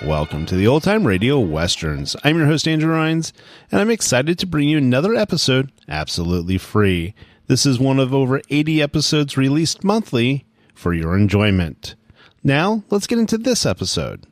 Welcome to the Old Time Radio Westerns. I'm your host, Andrew Rhynes, and I'm excited to bring you another episode absolutely free. This is one of over 80 episodes released monthly for your enjoyment. Now, let's get into this episode.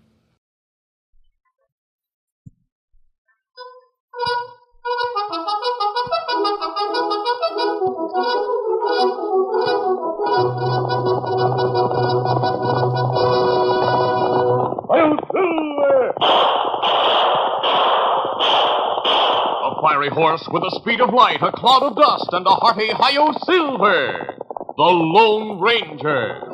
A fiery horse with the speed of light, a cloud of dust, and a hearty hi-yo silver, the Lone Ranger.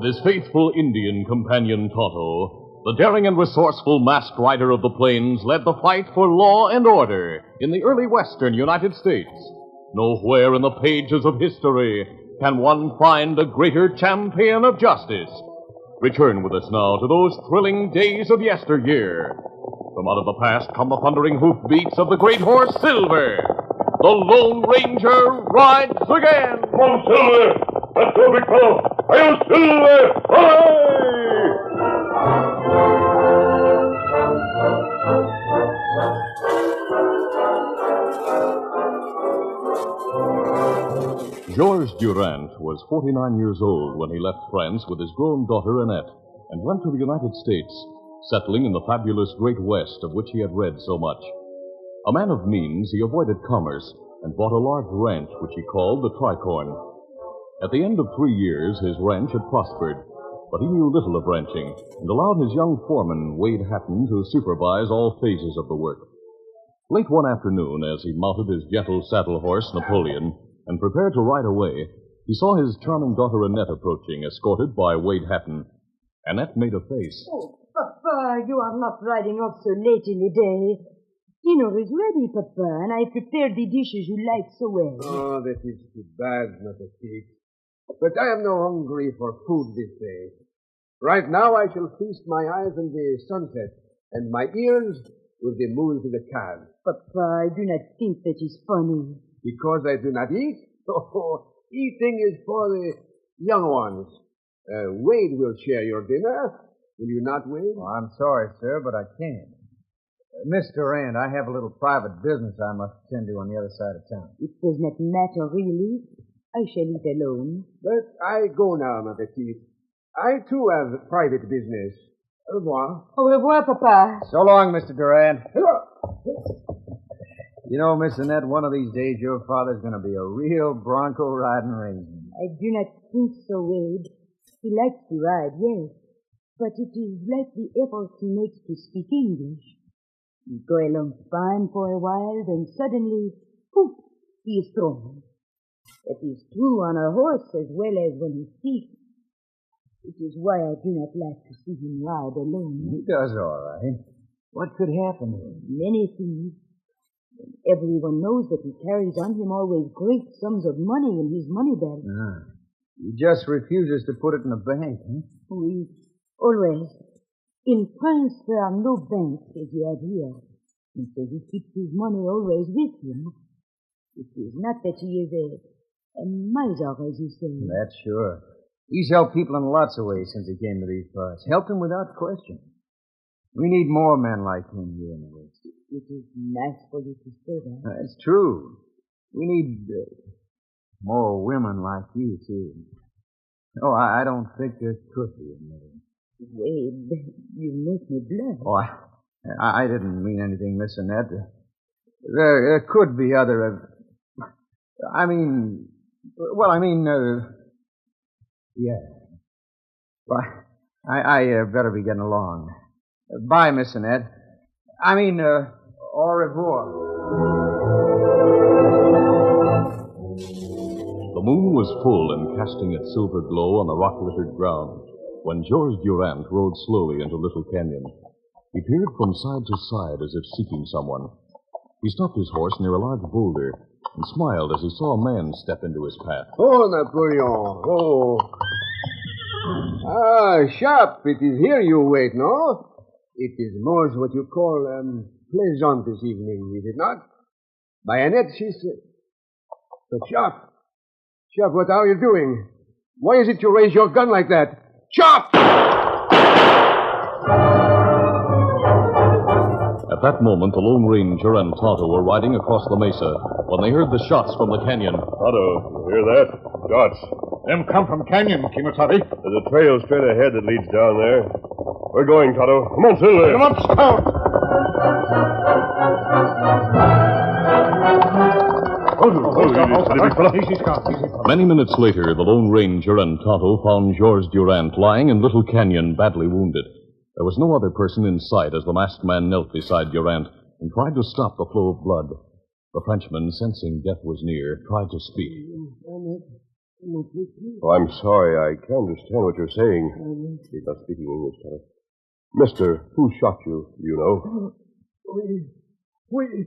His faithful Indian companion Tonto, the daring and resourceful masked rider of the plains, led the fight for law and order in the early western United States. Nowhere in the pages of history can one find a greater champion of justice. Return with us now to those thrilling days of yesteryear. From out of the past come the thundering hoofbeats of the great horse Silver. The Lone Ranger rides again. Come on, Silver! Let's go, big fellow! Hi-yo, Silver! Hooray! Georges Durant was 49 years old when he left France with his grown daughter Annette and went to the United States, settling in the fabulous Great West of which he had read so much. A man of means, he avoided commerce and bought a large ranch which he called the Tricorn. At the end of 3 years, his ranch had prospered, but he knew little of ranching and allowed his young foreman, Wade Hatton, to supervise all phases of the work. Late one afternoon, as he mounted his gentle saddle horse, Napoleon, and prepared to ride away, he saw his charming daughter Annette approaching, escorted by Wade Hatton. Annette made a face. Oh, Papa, you are not riding off so late in the day. Dinner is ready, Papa, and I prepared the dishes you like so well. Oh, that is too bad, not a cake. But I am no hungry for food this day. Right now I shall feast my eyes on the sunset, and my ears with the moon to the calves. Papa, I do not think that is funny. Because I do not eat? Oh, eating is for the young ones. Wade will share your dinner. Will you not, Wade? Well, I'm sorry, sir, but I can't. Miss Durant, I have a little private business I must attend to on the other side of town. It does not matter, really. I shall eat alone. But I go now, ma petite. I, too, have private business. Au revoir. Au revoir, Papa. So long, Mr. Durant. Hello. You know, Miss Annette, one of these days your father's going to be a real bronco riding raisin. I do not think so, Wade. He likes to ride, yes. But it is like the effort he makes to speak English. You go along fine for a while, then suddenly, Oh, he is strong. That is true on a horse as well as when he speaks. It is why I do not like to see him ride alone. He does all right. What could happen to him? Many things. Everyone knows that he carries on him always great sums of money in his money bag. He just refuses to put it in the bank, huh? Oui, always. In France, there are no banks as you have here. And so he keeps his money always with him. It is not that he is a miser, as you say. That's sure. He's helped people in lots of ways since he came to these parts. Helped them without question. We need more men like him here in the West. It is nice for you to say that. That's true. We need more women like you, too. Oh, I don't think there could be another. Well, you make me blush. Oh, I didn't mean anything, Miss Annette. There could be other... yeah. Well, I better be getting along. Bye, Miss Annette. Au revoir. The moon was full and casting its silver glow on the rock-littered ground when George Durant rode slowly into Little Canyon. He peered from side to side as if seeking someone. He stopped his horse near a large boulder and smiled as he saw a man step into his path. Oh, Napoleon. Oh. Sharp. It is here you wait, no? It is more what you call, pleasant this evening, is it not? Bayonet, she said. But Sharp, what are you doing? Why is it you raise your gun like that? Sharp! At that moment, the Lone Ranger and Tonto were riding across the mesa when they heard the shots from the canyon. Tonto, you hear that? Shots. Them come from canyon, Kimasabi. There's a trail straight ahead that leads down there. We're going, Tonto. Come on, Silver. Come up, Scout. Easy, Scout. Easy, Scout. Many minutes later, the Lone Ranger and Tonto found George Durant lying in Little Canyon, badly wounded. There was no other person in sight as the masked man knelt beside Durant and tried to stop the flow of blood. The Frenchman, sensing death was near, tried to speak. Oh, I'm sorry. I can't understand what you're saying. He's not speaking English, Tonto. Mister, who shot you? Do you know? We...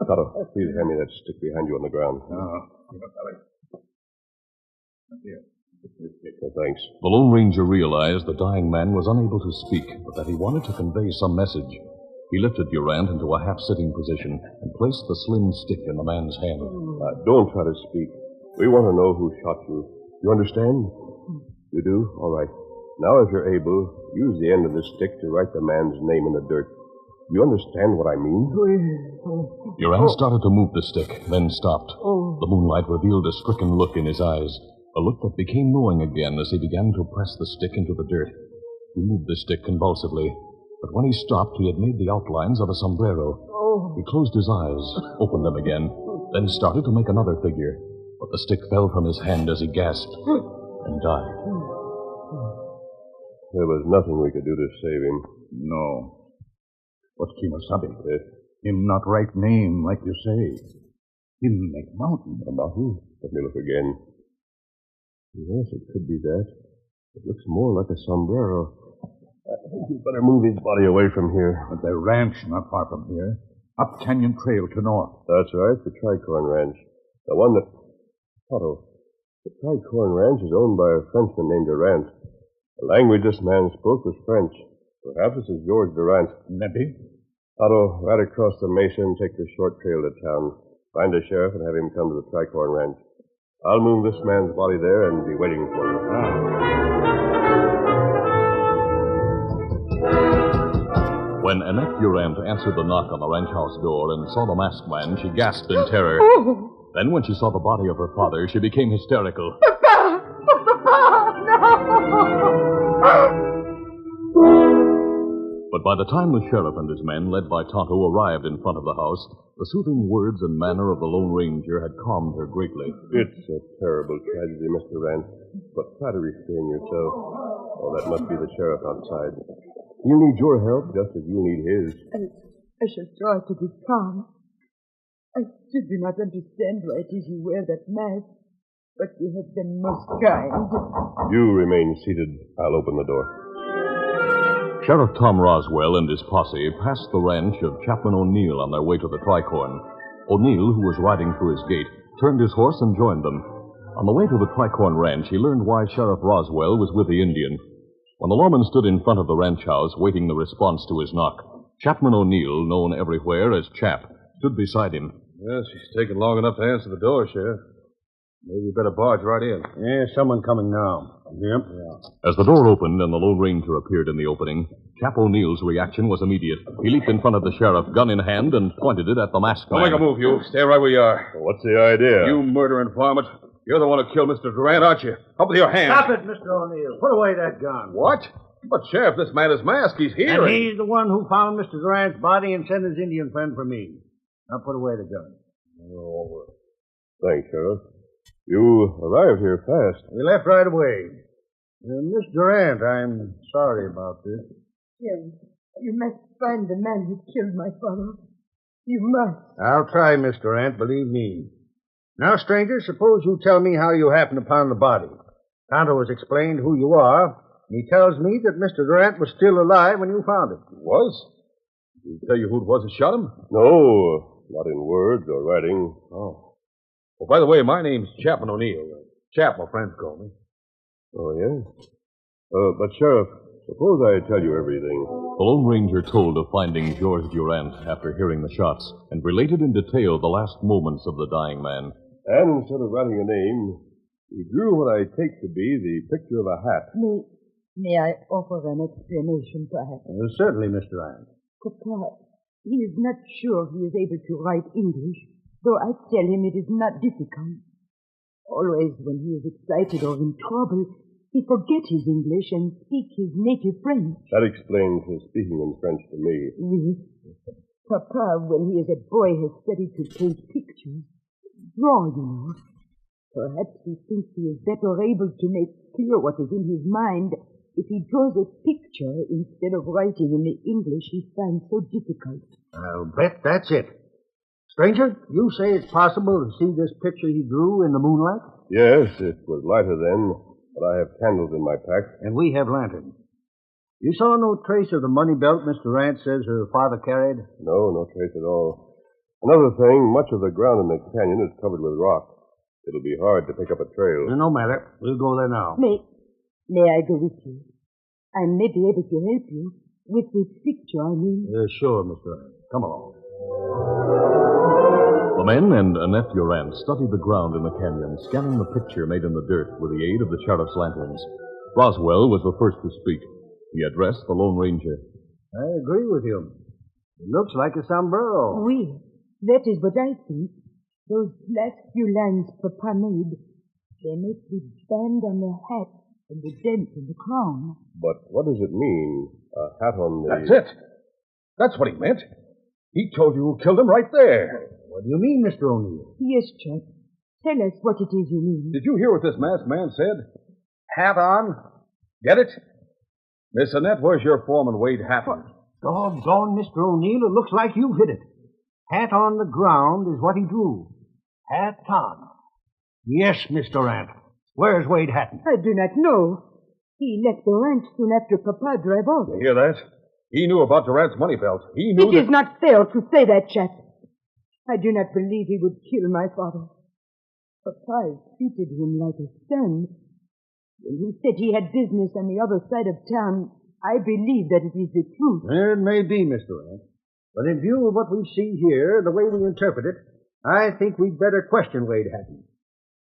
Tonto, please hand me that stick behind you on the ground. Oh, thanks. The Lone Ranger realized the dying man was unable to speak, but that he wanted to convey some message. He lifted Durant into a half-sitting position and placed the slim stick in the man's hand. Don't try to speak. We want to know who shot you. You understand? You do? All right. Now, if you're able, use the end of this stick to write the man's name in the dirt. You understand what I mean? Durant started to move the stick, then stopped. The moonlight revealed a stricken look in his eyes, a look that became knowing again as he began to press the stick into the dirt. He moved the stick convulsively, but when he stopped, he had made the outlines of a sombrero. He closed his eyes, opened them again, then started to make another figure, but the stick fell from his hand as he gasped and died. There was nothing we could do to save him. No. But Kimasabi, him not right name, like you say. Him make mountain. A mountain? Let me look again. Yes, it could be that. It looks more like a sombrero. I think you'd better move his body away from here. But the ranch not far from here. Up Canyon Trail to north. That's right, the Tricorn Ranch. The one that... Tonto, the Tricorn Ranch is owned by a Frenchman named Durant. The language this man spoke was French. Perhaps this is George Durant. Maybe. Otto, ride across the mesa and take the short trail to town. Find a sheriff and have him come to the Tricorn Ranch. I'll move this man's body there and be waiting for you. When Annette Durant answered the knock on the ranch house door and saw the masked man, she gasped in terror. Then when she saw the body of her father, she became hysterical. Papa! Oh, Papa! No! But by the time the sheriff and his men, led by Tonto, arrived in front of the house, the soothing words and manner of the Lone Ranger had calmed her greatly. It's a terrible tragedy, Mr. Rand, but try to restrain yourself. Oh, that must be the sheriff outside. He'll need your help just as you need his. I shall try to be calm. I still do not understand why it is you wear that mask, but you have been most kind. You remain seated. I'll open the door. Sheriff Tom Roswell and his posse passed the ranch of Chapman O'Neill on their way to the Tricorn. O'Neill, who was riding through his gate, turned his horse and joined them. On the way to the Tricorn ranch, he learned why Sheriff Roswell was with the Indian. When the lawman stood in front of the ranch house, waiting the response to his knock, Chapman O'Neill, known everywhere as Chap, stood beside him. Well, she's taken long enough to answer the door, Sheriff. Maybe you better barge right in. Yeah, someone coming now. Yep. As the door opened and the Lone Ranger appeared in the opening, Chap O'Neill's reaction was immediate. He leaped in front of the sheriff, gun in hand, and pointed it at the masked man. Don't make a move, you. Stay right where you are. What's the idea? You murdering varmint. You're the one who killed Mr. Durant, aren't you? Up with your hands. Stop it, Mr. O'Neill. Put away that gun. What? But, Sheriff, this man is masked. He's here. And he's the one who found Mr. Durant's body and sent his Indian friend for me. Now put away the gun. Oh, thanks, Sheriff. You arrived here fast. We left right away. Miss Durant, I'm sorry about this. Yes, you must find the man who killed my father. You must. I'll try, Miss Durant, believe me. Now, stranger, suppose you tell me how you happened upon the body. Tonto has explained who you are, and he tells me that Mr. Durant was still alive when you found it. Was? Did he tell you who it was that shot him? No, not in words or writing. Oh. Well, by the way, my name's Chapman O'Neill. Chap, my friends call me. Oh, yes? But, Sheriff, suppose I tell you everything. The Lone Ranger told of finding George Durant after hearing the shots and related in detail the last moments of the dying man. And instead of writing a name, he drew what I take to be the picture of a hat. May I offer an explanation, perhaps? Certainly, Mr. Durant. Papa, he is not sure he is able to write English, though I tell him it is not difficult. Always when he is excited or in trouble, he forgets his English and speaks his native French. That explains his speaking in French to me. Oui. Papa, when he is a boy, has studied to paint pictures. Draw, you know. Perhaps he thinks he is better able to make clear what is in his mind if he draws a picture instead of writing in the English he finds so difficult. I'll bet that's it. Stranger, you say it's possible to see this picture he drew in the moonlight? Yes, it was lighter then, but I have candles in my pack. And we have lanterns. You saw no trace of the money belt Mr. Rance says her father carried? No, no trace at all. Another thing, much of the ground in the canyon is covered with rock. It'll be hard to pick up a trail. No matter. We'll go there now. May I go with you? I may be able to help you. With this picture, I mean. Sure, Mr. Rance. Come along. The men and Annette Durant studied the ground in the canyon, scanning the picture made in the dirt with the aid of the sheriff's lanterns. Roswell was the first to speak. He addressed the Lone Ranger. I agree with you. It looks like a sombrero. Oui, that is what I think. Those last few lines Papa made, they make the band on the hat and the dent in the crown. But what does it mean? A hat on the... That's it. That's what he meant. He told you who killed him right there. What do you mean, Mr. O'Neill? Yes, Chap. Tell us what it is you mean. Did you hear what this masked man said? Hat on. Get it? Miss Annette, where's your foreman, Wade Hatton? Doggone, Mr. O'Neill, it looks like you hit it. Hat on the ground is what he drew. Hat on. Yes, Mr. Rant. Where's Wade Hatton? I do not know. He left the ranch soon after Papa drove off. You hear that? He knew about Durant's money belt. He knew It is not fair to say that, Chap. I do not believe he would kill my father. Papa treated him like a son. When he said he had business on the other side of town, I believe that it is the truth. It may be, Mr. Rant. But in view of what we see here, the way we interpret it, I think we'd better question Wade Hatton.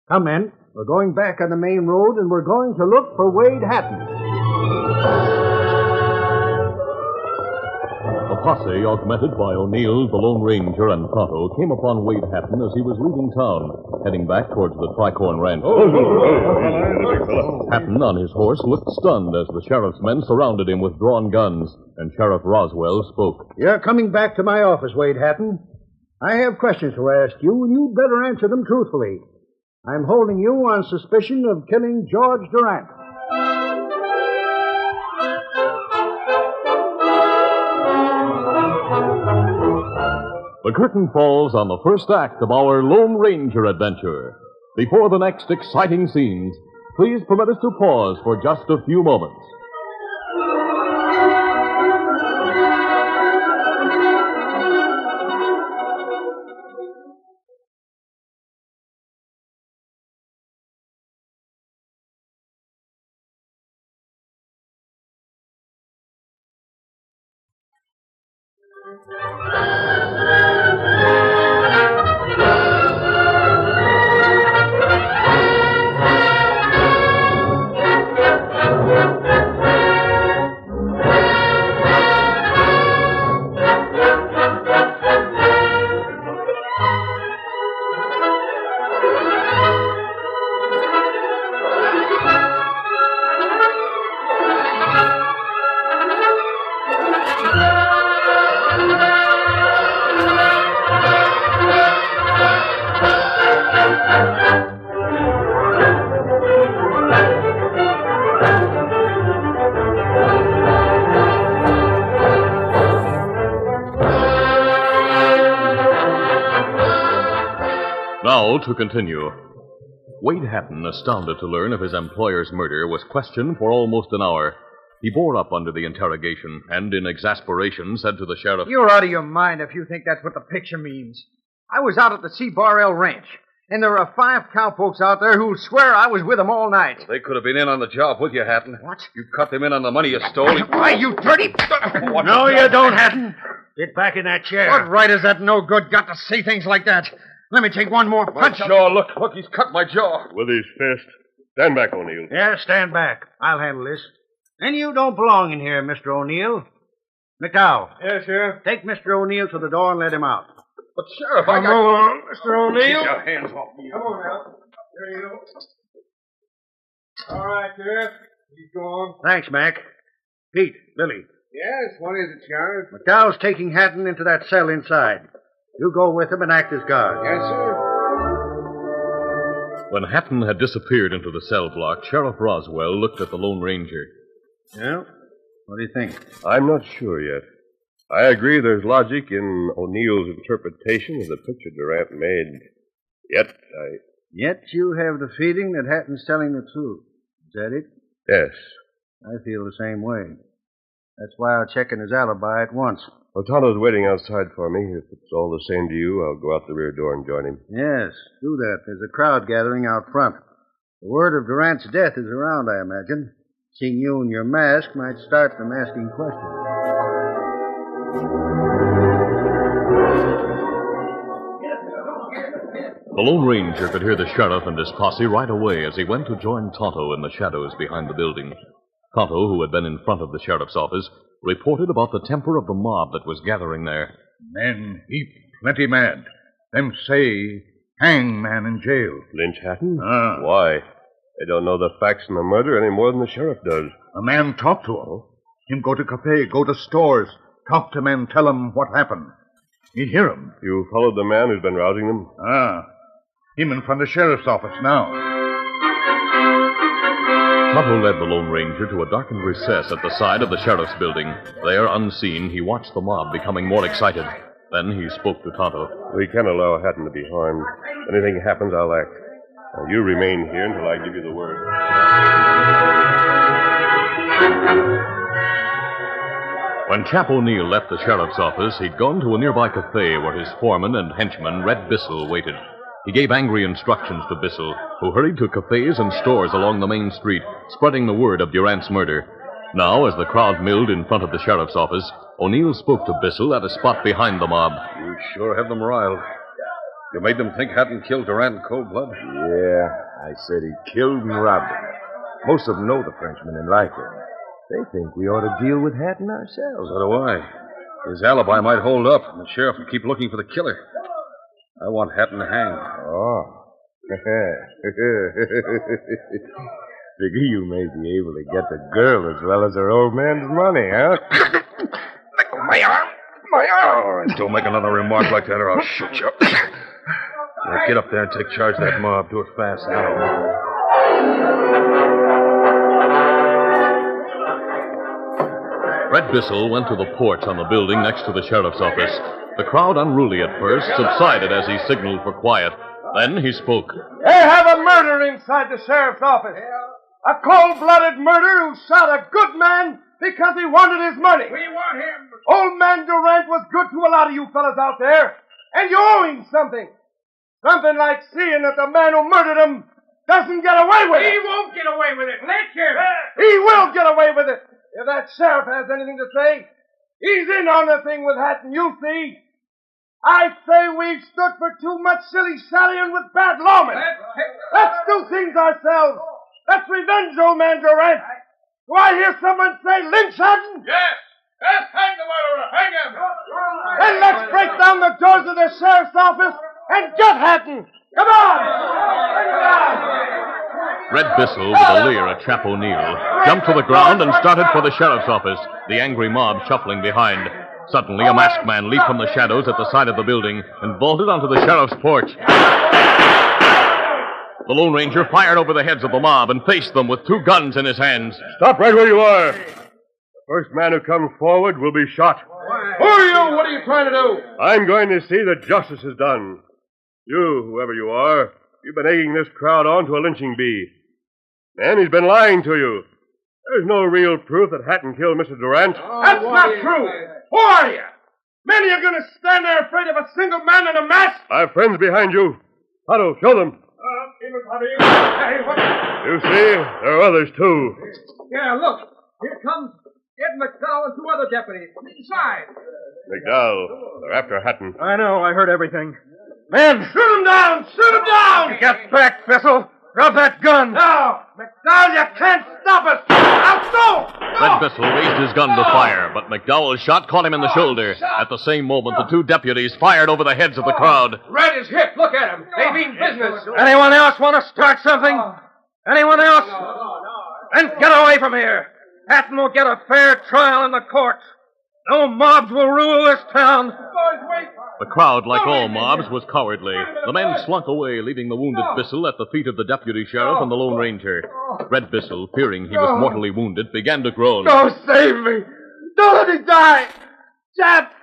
Come, men. We're going back on the main road, and we're going to look for Wade Hatton. The posse, augmented by O'Neill, the Lone Ranger, and Tonto, came upon Wade Hatton as he was leaving town, heading back towards the Tricorn ranch. Hatton, on his horse, looked stunned as the sheriff's men surrounded him with drawn guns, and Sheriff Roswell spoke. You're coming back to my office, Wade Hatton. I have questions to ask you, and you'd better answer them truthfully. I'm holding you on suspicion of killing George Durant. The curtain falls on the first act of our Lone Ranger adventure. Before the next exciting scenes, please permit us to pause for just a few moments. Now to continue. Wade Hatton, astounded to learn of his employer's murder, was questioned for almost an hour. He bore up under the interrogation and, in exasperation, said to the sheriff, You're out of your mind if you think that's what the picture means. I was out at the C-Bar-L ranch, and there are 5 cowpokes out there who'll swear I was with them all night. They could have been in on the job with you, Hatton. What? You cut them in on the money you stole. Why, you dirty... No, you don't, Hatton. Get back in that chair. What right has that no good got to say things like that? Let me take one more punch. My jaw, look, he's cut my jaw. With his fist. Stand back, O'Neill. Yeah, stand back. I'll handle this. And you don't belong in here, Mr. O'Neill. McDowell. Yes, Sheriff? Take Mr. O'Neill to the door and let him out. But, Sheriff, Come on, Mr. O'Neill. Keep your hands off me. Come on now. There you go. All right, Sheriff. He's gone. Thanks, Mac. Pete, Billy. Yes, what is it, Sheriff? McDowell's taking Hatton into that cell inside. You go with him and act as guard. Yes, sir. When Hatton had disappeared into the cell block, Sheriff Roswell looked at the Lone Ranger. Yeah? What do you think? I'm not sure yet. I agree there's logic in O'Neill's interpretation of the picture Durant made. Yet you have the feeling that Hatton's telling the truth. Is that it? Yes. I feel the same way. That's why I'll check in his alibi at once. Well, Tonto's waiting outside for me. If it's all the same to you, I'll go out the rear door and join him. Yes, do that. There's a crowd gathering out front. The word of Durant's death is around, I imagine. Seeing you in your mask might start them asking questions. The Lone Ranger could hear the sheriff and his posse right away as he went to join Tonto in the shadows behind the building. Tonto, who had been in front of the sheriff's office, reported about the temper of the mob that was gathering there. Men heap plenty mad. Them say hang man in jail. Lynch Hatton? Why? They don't know the facts in the murder any more than the sheriff does. A man talk to him. Him go to cafe, go to stores, talk to men, tell them what happened. He hear 'em. You followed the man who's been rousing them? Him in front of the sheriff's office now. Tonto led the Lone Ranger to a darkened recess at the side of the sheriff's building. There, unseen, he watched the mob becoming more excited. Then he spoke to Tonto. We can't allow Hatton to be harmed. If anything happens, I'll act. Now, you remain here until I give you the word. When Chap O'Neill left the sheriff's office, he'd gone to a nearby cafe where his foreman and henchman, Red Bissell, waited. He gave angry instructions to Bissell, who hurried to cafes and stores along the main street, spreading the word of Durant's murder. Now, as the crowd milled in front of the sheriff's office, O'Neill spoke to Bissell at a spot behind the mob. You sure have them riled. You made them think Hatton killed Durant in cold blood? Yeah, I said he killed and robbed him. Most of them know the Frenchman and like him. They think we ought to deal with Hatton ourselves. So do I. His alibi might hold up, and the sheriff will keep looking for the killer. I want Hatton hanged. Oh. Figure you may be able to get the girl as well as her old man's money, huh? My arm! My arm! All right, don't make another remark like that or I'll shoot you. Now get up there and take charge of that mob. Do it fast now. Red Bissell went to the porch on the building next to the sheriff's office. The crowd, unruly at first, subsided as he signaled for quiet. Then he spoke. They have a murder inside the sheriff's office. A cold-blooded murderer who shot a good man because he wanted his money. We want him. Old man Durant was good to a lot of you fellas out there, and you owe him something. Something like seeing that the man who murdered him doesn't get away with it. He won't get away with it. Let him. He will get away with it. If that sheriff has anything to say, he's in on the thing with Hatton, you'll see. I say we've stood for too much silly-sallying with bad lawmen. Let's do things ourselves. Let's revenge old man Durant. Do I hear someone say lynch Hatton? Yes. Yes, hang the murderer. Hang him. Then let's break down the doors of the sheriff's office and get Hatton. Come on. Red Bissell, with a leer at Chap O'Neill, jumped to the ground and started for the sheriff's office, the angry mob shuffling behind. Suddenly, a masked man leaped from the shadows at the side of the building and vaulted onto the sheriff's porch. The Lone Ranger fired over the heads of the mob and faced them with 2 guns in his hands. Stop right where you are. The first man who comes forward will be shot. Who are you? What are you trying to do? I'm going to see that justice is done. You, whoever you are, you've been egging this crowd on to a lynching bee. And he's been lying to you. There's no real proof that Hatton killed Mr. Durant. That's not true. Who are you? Men, are you going to stand there afraid of a single man in a mask? I've friends behind you. Tonto, show them. You see, there are others, too. Yeah, look. Here comes Ed McDowell and 2 other deputies. Inside. McDowell, they're after Hatton. I know, I heard everything. Men! Shoot him down! Shoot him down! Get back, Bissell! Drop that gun! No! McDowell, you can't stop us! Now go! Red Bissell raised his gun to fire, but McDowell's shot caught him in the shoulder. At the same moment, the 2 deputies fired over the heads of the crowd. Red is hit. Look at him. They mean business. Anyone else want to start something? Anyone else? Then get away from here. Hatton will get a fair trial in the courts. No mobs will rule this town. The crowd, like all mobs, was cowardly. The men slunk away, leaving the wounded Bissell at the feet of the deputy sheriff and the Lone Ranger. Red Bissell, fearing he was mortally wounded, began to groan. Don't save me. Don't let me die. Chap,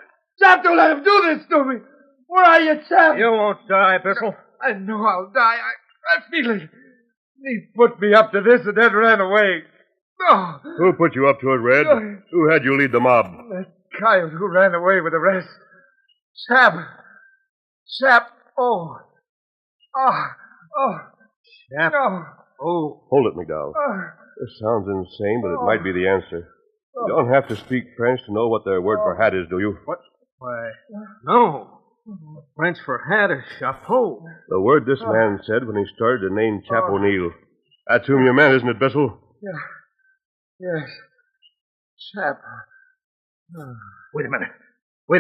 don't let him do this to me. Where are you, Chap? You won't die, Bissell. I know I'll die. I feel it. He put me up to this and then ran away. Oh. Who put you up to it, Red? Who had you lead the mob? That coyote who ran away with the rest. Chap. Oh. Chap. Oh. Hold it, McDowell. This sounds insane, but it might be the answer. You don't have to speak French to know what their word for hat is, do you? What? Why, no. French for hat is chapeau. The word this man said when he started to name Chap O'Neill. That's whom you meant, isn't it, Bissell? Yeah. Yes. Chap. Wait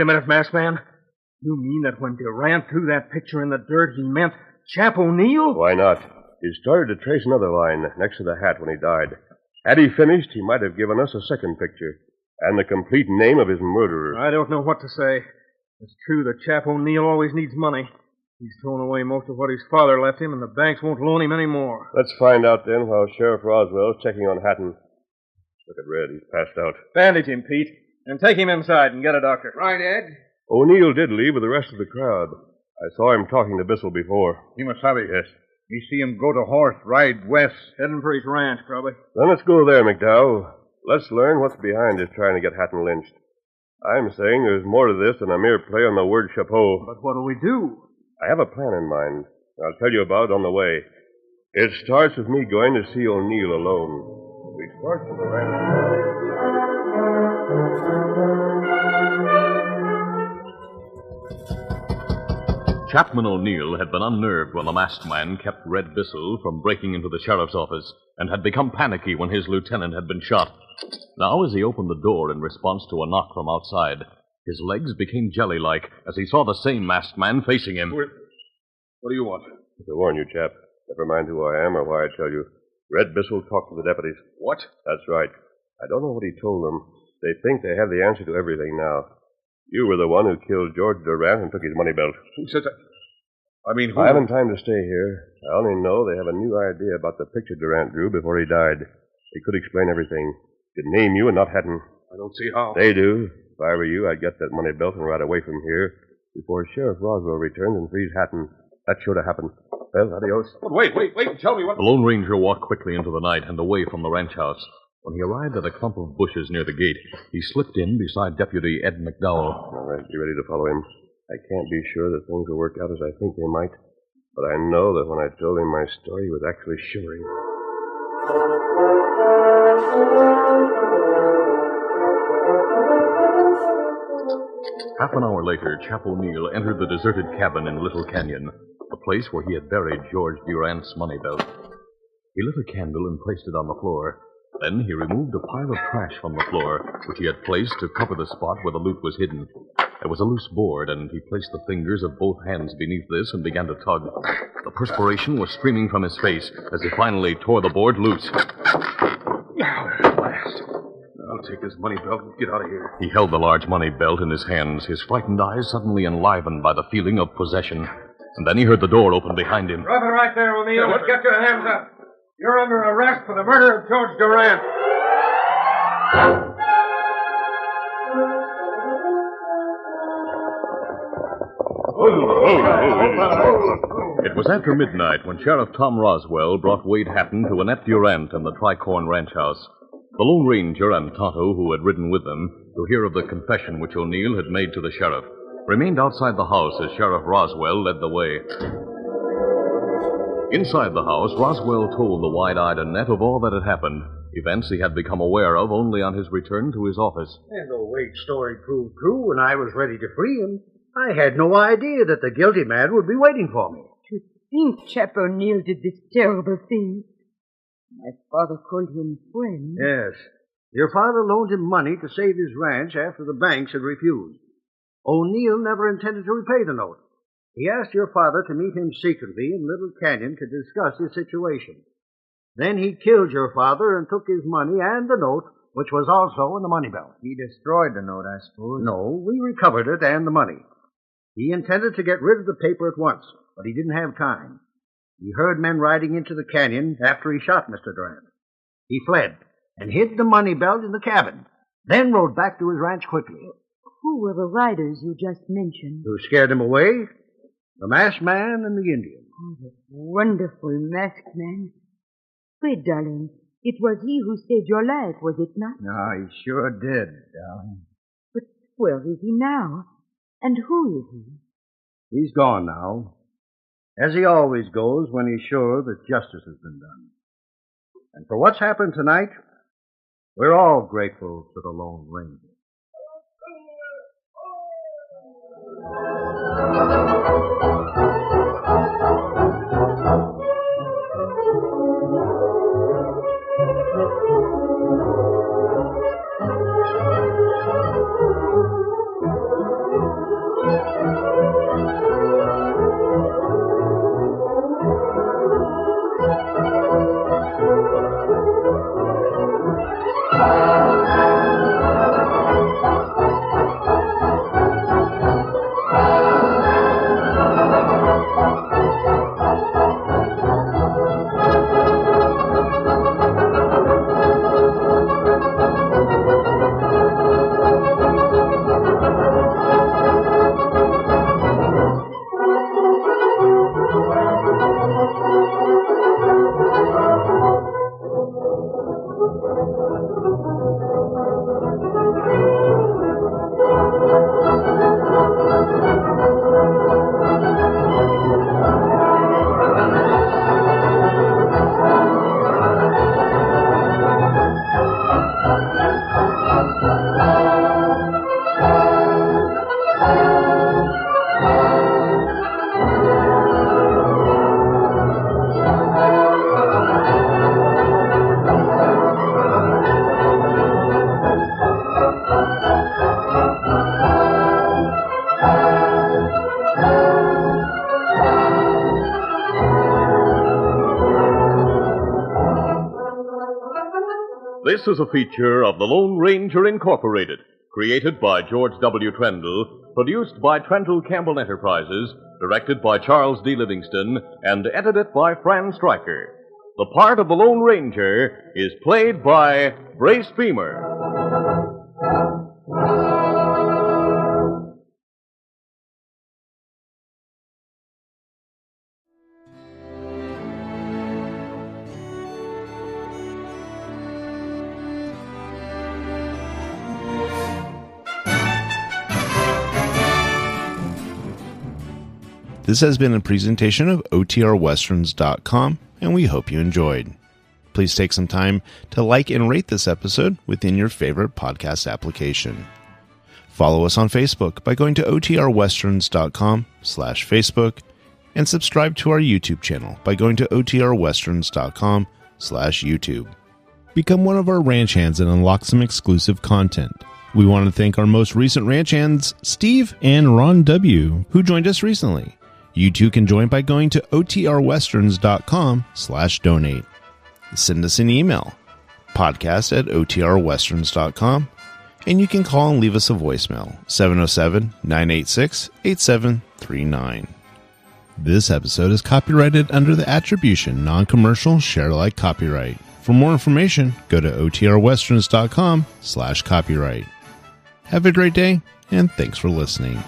a minute, masked man. You mean that when Durant threw that picture in the dirt, he meant Chap O'Neill? Why not? He started to trace another line next to the hat when he died. Had he finished, he might have given us a second picture and the complete name of his murderer. I don't know what to say. It's true that Chap O'Neill always needs money. He's thrown away most of what his father left him, and the banks won't loan him any more. Let's find out then while Sheriff Roswell's checking on Hatton. Look at Red. He's passed out. Bandage him, Pete, and take him inside and get a doctor. Right, Ed. O'Neill did leave with the rest of the crowd. I saw him talking to Bissell before. Kimasabi. Yes. Me see him go to horse, ride west. Heading for his ranch, probably. Then let's go there, McDowell. Let's learn what's behind his trying to get Hatton lynched. I'm saying there's more to this than a mere play on the word chapeau. But what'll we do? I have a plan in mind. I'll tell you about it on the way. It starts with me going to see O'Neill alone. We start from the ranch. Chapman O'Neill had been unnerved when the masked man kept Red Bissell from breaking into the sheriff's office and had become panicky when his lieutenant had been shot. Now, as he opened the door in response to a knock from outside, his legs became jelly-like as he saw the same masked man facing him. What do you want? To warn you, chap. Never mind who I am or why I tell you. Red Bissell talked to the deputies. What? That's right. I don't know what he told them. They think they have the answer to everything now. You were the one who killed George Durant and took his money belt. Who said that? I mean, who... I haven't time to stay here. I only know they have a new idea about the picture Durant drew before he died. They could explain everything. Could name you and not Hatton. I don't see how. They do. If I were you, I'd get that money belt and ride away from here before Sheriff Roswell returns and frees Hatton. That's sure to happen. Well, adios. But wait. Tell me what... The Lone Ranger walked quickly into the night and away from the ranch house. When he arrived at a clump of bushes near the gate, he slipped in beside Deputy Ed McDowell. All right, be ready to follow him. I can't be sure that things will work out as I think they might, but I know that when I told him my story, he was actually shivering. Half an hour later, Chap O'Neill entered the deserted cabin in Little Canyon, the place where he had buried George Durant's money belt. He lit a candle and placed it on the floor. Then he removed a pile of trash from the floor, which he had placed to cover the spot where the loot was hidden. There was a loose board, and he placed the fingers of both hands beneath this and began to tug. The perspiration was streaming from his face as he finally tore the board loose. Now, at last. I'll take this money belt and get out of here. He held the large money belt in his hands, his frightened eyes suddenly enlivened by the feeling of possession. And then he heard the door open behind him. Drop it right there, O'Neill. Get your hands up. You're under arrest for the murder of George Durant. It was after midnight when Sheriff Tom Roswell brought Wade Hatton to Annette Durant in the Tricorn ranch house. The Lone Ranger and Tonto, who had ridden with them to hear of the confession which O'Neill had made to the sheriff, remained outside the house as Sheriff Roswell led the way. Inside the house, Roswell told the wide-eyed Annette of all that had happened, events he had become aware of only on his return to his office. And though Wade's story proved true and I was ready to free him, I had no idea that the guilty man would be waiting for me. To think Chap O'Neill did this terrible thing. My father called him friend. Yes. Your father loaned him money to save his ranch after the banks had refused. O'Neill never intended to repay the note. He asked your father to meet him secretly in Little Canyon to discuss his situation. Then he killed your father and took his money and the note, which was also in the money belt. He destroyed the note, I suppose. No, we recovered it and the money. He intended to get rid of the paper at once, but he didn't have time. He heard men riding into the canyon after he shot Mr. Durant. He fled and hid the money belt in the cabin, then rode back to his ranch quickly. Who were the riders you just mentioned? Who scared him away? The masked man and the Indian. Oh, the wonderful masked man. Wait, darling, it was he who saved your life, was it not? No, he sure did, darling. But where is he now? And who is he? He's gone now, as he always goes when he's sure that justice has been done. And for what's happened tonight, we're all grateful to the Lone Ranger. This is a feature of the Lone Ranger Incorporated, created by George W. Trendle, produced by Trendle Campbell Enterprises, directed by Charles D. Livingston, and edited by Fran Striker. The part of the Lone Ranger is played by Brace Beemer. This has been a presentation of OTRWesterns.com, and we hope you enjoyed. Please take some time to like and rate this episode within your favorite podcast application. Follow us on Facebook by going to OTRWesterns.com/Facebook, and subscribe to our YouTube channel by going to OTRWesterns.com/YouTube. Become one of our ranch hands and unlock some exclusive content. We want to thank our most recent ranch hands, Steve and Ron W., who joined us recently. You too can join by going to OTRWesterns.com/donate. Send us an email, podcast@OTRWesterns.com, and you can call and leave us a voicemail, 707-986-8739. This episode is copyrighted under the attribution non-commercial share-alike copyright. For more information, go to OTRWesterns.com/copyright. Have a great day, and thanks for listening.